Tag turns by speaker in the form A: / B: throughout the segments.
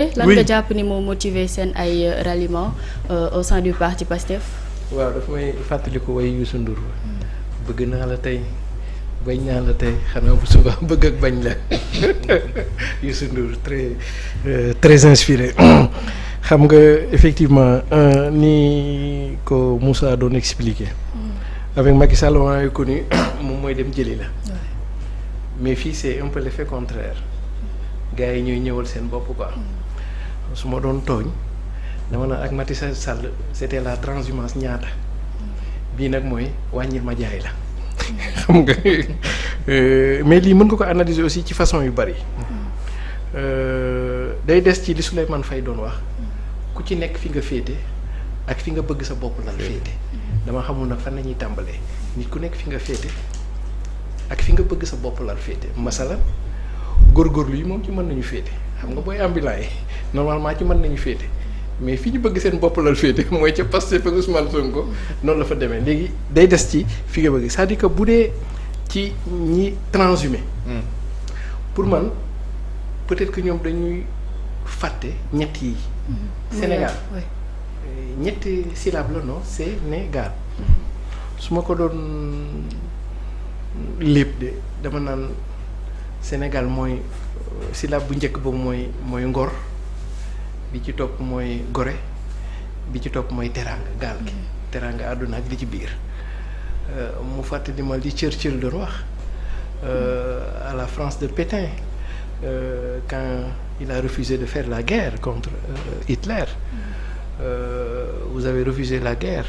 A: lan nga jàpp ni moo motiver seen ay ralliement au sein du parti PASTEF.
B: waaw dafa may fàttaliku way Youssou Ndour bëgg naa la tey bañ naa la tey xanaa bu suba bëgg ak bañ la Youssou Ndour très inspiré xam nga effectivement ni ko Moussa doon expliqué avec Macky Sall on a connu moom mooy dem jëli la mais fii c'est un peu l'effet contraire gars yi ñooy ñëwal seen bopp quoi su ma doon tooñ dama naan ak Macky Sall c'était la transhumance ñaata bii nag mooy wàññil ma jaay la xam nga mais lii mën nga ko analyser aussi ci façon yu bari day des ci li Souleymane Faye doon wax ku ci nekk fi nga féete ak fi nga bëgg sa bopp lal féete dama xamul nag fan nañuy tàmbalee nit ku nekk fi nga féete ak fi nga bëgg sa bopp lal féete masala góorgóorlu yi moom ci mën nañu féete xam nga booy ambulant yi normalement ci mën nañu féete mais fi ñu bëgg seen bopp lal féete mooy ca Pastef ak Ousmane Sonko noonu la fa demee léegi day des ci fi nga bëgg c'est-à-dire que bu dee ci ñi transhumé pour man peut-être que ñoom dañuy fàtte ñett yi Sénégal ñetti syllabe la non Sénégal su ma ko doon lépp de dama naan Sénégal mooy syllabe bu njëkk ba mooy ngor bi ci topp mooy gore bi ci topp mooy teraanga gaal gi teraanga àdduna ak li ci biir mu fàttali ma li Churchill doon wax à la France de Pétain quand il a refusé de faire la guerre contre Hitler vous avez refusé la guerre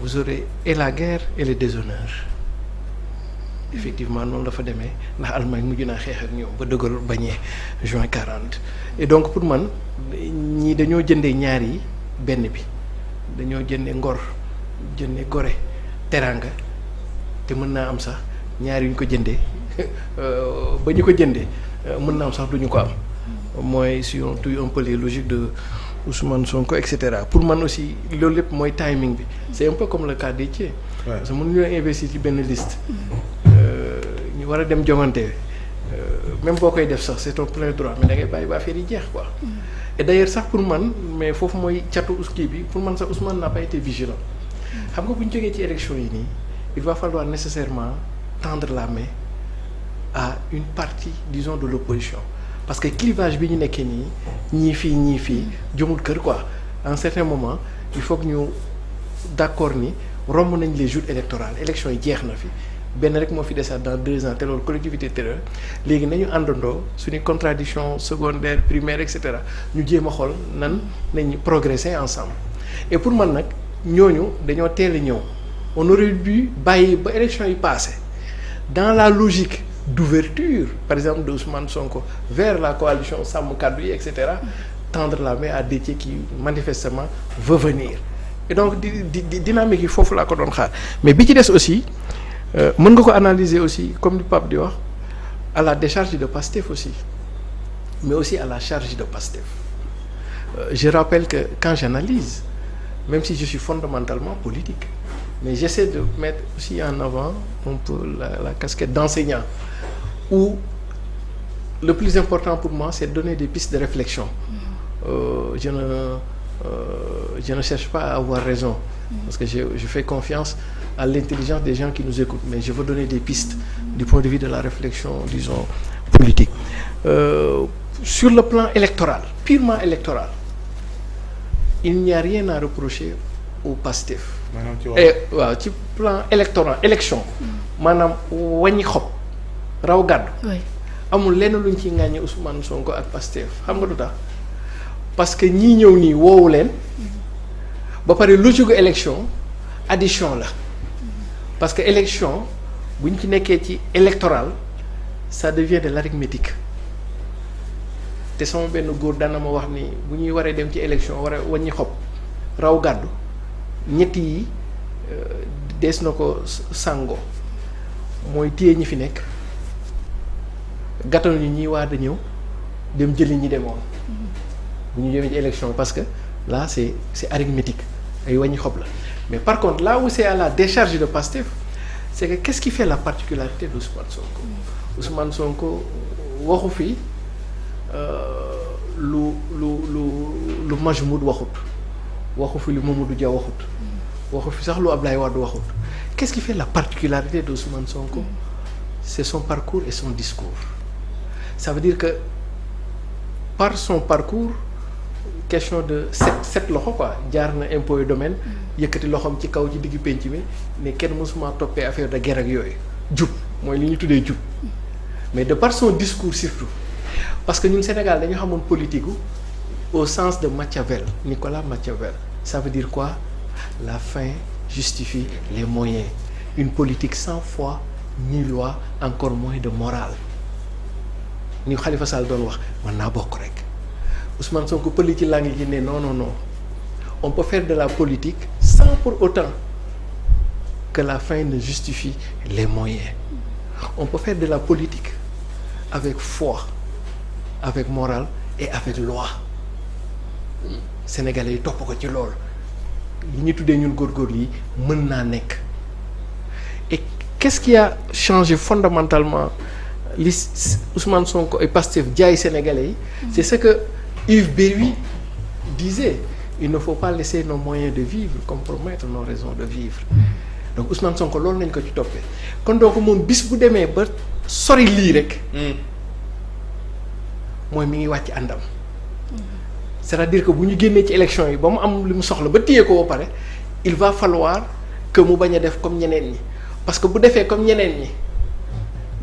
B: vous aurez et la guerre et le déshonneur effectivement noonu la fa demee ndax Allemagne mujj naa xeex ak ñoom ba De Gaulle bañee juin 40 et donc pour man ñii dañoo jëndee ñaar yi benn bi dañoo jëndee ngor jëndee gore teraanga te mën naa am sax ñaar yu ñu ko jëndee ba ñu ko jëndee mën naa am sax duñu ko am mooy si on touille un peu les logiques de Ousmane Sonko et cetera pour man aussi loolu lépp mooy timing bi c'est un peu comme le cas d'Ethié parce que mënuñu investir ci benn liste ñu war a dem jongante même boo koy def sax c'est ton plein droit mais da ngay bàyyi ba affaire yi jeex quoi et d'ailleurs sax pour man mais foofu mooy catu kii bi pour man sax Ousmane n'a pas été vigilant xam nga bu ñu jógee ci élection yi nii il va falloir nécessairement tendre la main à une partie disons de l'opposition parce que clivage bi ñu nekkee nii ñii fii jëmul kër quoi à un certain moment il faut que ñu d'accord ni romb nañ les jours électoraux élection yi jeex na fi benn rek moo fi desaat dans 2 ans te loolu collectivité territoriale léegi nañu àndandoo suñu contradiction secondaire primaire et cetera ñu jéem a xool nan nañ progresser ensemble et pour man nag ñooñu dañoo teel a ñëw on aurait dû bàyyi ba élection yi passé dans la logique d'ouverture par exemple de Ousmane Sonko vers la coalition Sàmm Kàddu yi et cetera tendre la main à Déthié qui manifestement veut venir et donc dynamique yi foofu laa ko doon xaar mais bi ci des aussi mën nga ko analyser aussi comme li Pape di wax à la décharge de Pastef aussi mais aussi à la charge de Pastef je rappelle que quand j'analyse même si je suis fondamentalement politique mais j'essaie de mettre aussi en avant un peu la casquette d'enseignant où le plus important pour moi c'est de donner des pistes de réflexion je ne cherche pas à avoir raison parce que je fais confiance à l'intelligence des gens qui nous écoutent mais je veux donner des pistes du point de vue de la réflexion disons politique sur le plan électoral purement électoral il n'y a rien à reprocher au PASTEF waaw ci plan électoral élection maanaam wàññi xob raw gàddu amul lenn luñ ciy ŋàññi Ousmane Sonko ak PASTEF xam nga du tax parce que ñii ñëw nii woowu leen ba pare logique élection addition la parce que élection bu ñu ci nekkee ci électoral ça devient de l'arithmétique te sama benn góor daan na ma wax ni bu ñuy waree dem ci élection war a wàññi xob raw gàddu ñett yi dees na ko sàngoo mooy téye ñi fi nekk gàttal ñu ñiy waada ñëw dem jëli ñi demoon bu ñu jëmee ci élection parce que là c'est arithmétique ay wàññi xob la mais par contre là où c'est à la décharge de Pastef c'est que qu'est-ce qui fait la particularité d'Ousmane Sonko Ousmane Sonko waxu fi lu Majmoud waxu fi lu Mamadou Dia waxu fi sax lu Ablaye Wade waxut. Qu'est-ce qui fait la particularité d'Ousmane Sonko? C'est son parcours et son discours. Ça veut dire que par son parcours, question de set loxo quoi, jaar na impôt et domaine yëkkati loxoom ci kaw ci diggu penc mi ne kenn mësuma toppee affaire de guerre ak yooyu jub mooy li ñu tuddee jub, mais de par son discours surtout, parce que ñun Sénégal dañu xamoon politique au sens de Machiavel, Nicolas Machiavel. Ça veut dire quoi? La fin justifie les moyens. Une politique sans foi ni loi, encore moins de morale. Ni Khalifa Sall doon wax man naa bokk rek. Ousmane Sonko pëli ci langue ji ne non. On peut faire de la politique sans pour autant que la fin ne justifie les moyens. On peut faire de la politique avec foi, avec morale et avec loi. Sénégalais yi topp ko ci lool li ñu tuddee ñun góorgóorlu yi mën naa nekk. Et qu'est-ce qui a changé fondamentalement li Ousmane Sonko et Pastef jaay Sénégalais yi? C'est ce que Yves Berry disait, il ne faut pas laisser nos moyens de vivre compromettre nos raisons de vivre. Donc Ousmane Sonko loolu nañ ko ci toppee. Kon donc moom bis bu demee ba sori lii rek mooy mi ngi wàcc àndam. C'est-à-dire que bu ñu génnee ci élection yi ba mu am li mu soxla ba téye ko ba pare, il va falloir que mu bañ a def comme ñeneen ñi, parce que bu defee comme ñeneen ñi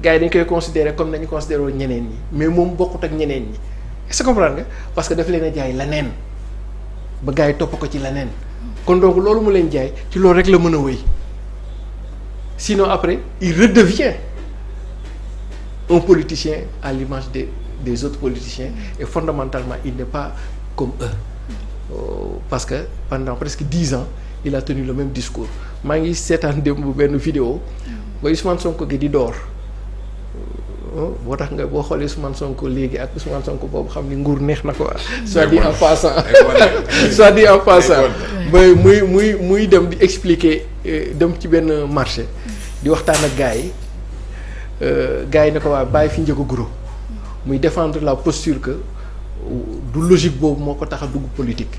B: gars yi dañ koy considérer comme nañu considéré woon ñeneen ñi, mais moom bokkut ak ñeneen ñi. Est-ce que comprendre nga? Parce que daf leen a jaay leneen ba gars yi topp ko ci leneen. Kon donc loolu mu leen jaay ci loolu rek la mën a wéy, sinon après il redevient un politicien à l'image des autres politiciens, et fondamentalement il n'est pas comme eux, parce que pendant presque 10 ans il a tenu le même discours. Maa ngi seetaan démb benn vidéo ba Ousmane Sonko gi di door boo tax nga boo xoolee Ousmane Sonko léegi ak Ousmane Sonko boobu xam ni nguur neex na ko soit dit en passant ba muy dem di expliquer, dem ci benn marché di waxtaan ak gars yi ne ko waa bàyyi fi njëgu guro, muy défendre la posture que du logique boobu moo ko tax a dugg politique.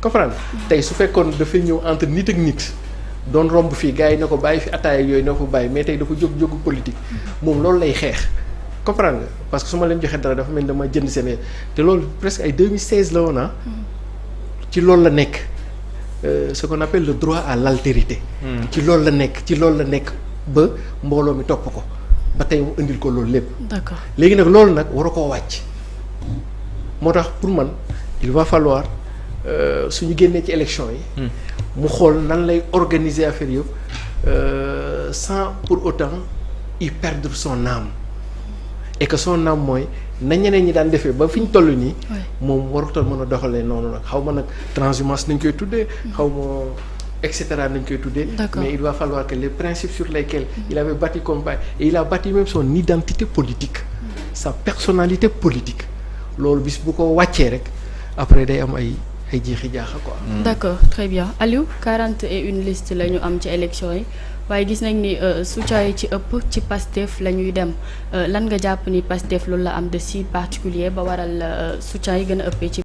B: Comprendre tey su fekkoon dafay ñëw entre nit ak nit doon romb fii gars yi ne ko bàyyi fi ataaya yooyu ne ko bàyyi, mais tey dafa jógu politique, moom loolu lay xeex. Comprendre nga? Parce que su ma leen joxee dara dafa mel ni dama jënd seen, te loolu presque ay 2016 la woon ci loolu la nekk, ce qu'on appelle le droit à l'altérité. ci loolu la nekk ba mbooloo mi topp ko ba tey mu indil ko loolu lépp.
A: D'accord. Léegi
B: nag loolu nag war a koo wàcc. Moo tax pour man il va falloir suñu génnee ci élection yi. mu xool nan lay organiser affaire yëpp sans pour autant y perdre son âme. Et que son âme mooy na ñeneen ñi daan defee ba fi ñu toll nii. moom warutal mën a doxalee noonu nag xaw ma nag transhumance nañ koy tuddee. xaw ma et cetera nañ koy tuddee. Mais il va falloir que les principes sur lesquels il avait bâti combat, et il a bâti même son identité politique, sa personnalité politique, loolu bis bu ko wàccee rek après day am ay jiixi jaaxa quoi.
A: D'accord, très bien. Aliou, 41 listes la ñu am ci élection yi, waaye gis nañ ni soutien yi ci ëpp ci Pastef la ñuy dem, lan nga jàpp ni Pastef loolu la am de si particulier ba waral soutien yi gën a ëppee ci